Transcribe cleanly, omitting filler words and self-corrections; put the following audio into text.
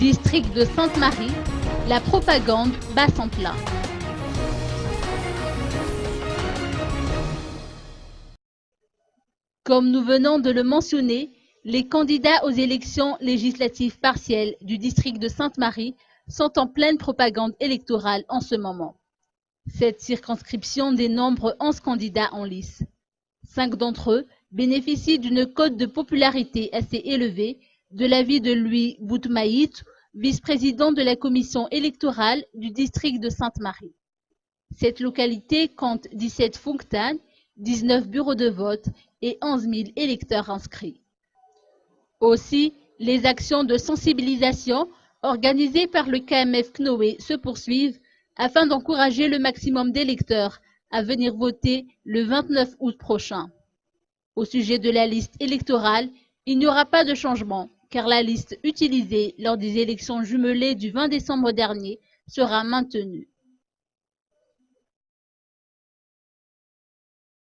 District de Sainte-Marie, la propagande bat son plein. Comme nous venons de le mentionner, les candidats aux élections législatives partielles du district de Sainte-Marie sont en pleine propagande électorale en ce moment. Cette circonscription dénombre 11 candidats en lice. 5 d'entre eux bénéficient d'une cote de popularité assez élevée, de l'avis de Louis Boutmaït, vice-président de la commission électorale du district de Sainte-Marie. Cette localité compte 17 fonctanes, 19 bureaux de vote et 11 000 électeurs inscrits. Aussi, les actions de sensibilisation organisées par le KMF Knoé se poursuivent afin d'encourager le maximum d'électeurs à venir voter le 29 août prochain. Au sujet de la liste électorale, il n'y aura pas de changement car la liste utilisée lors des élections jumelées du 20 décembre dernier sera maintenue.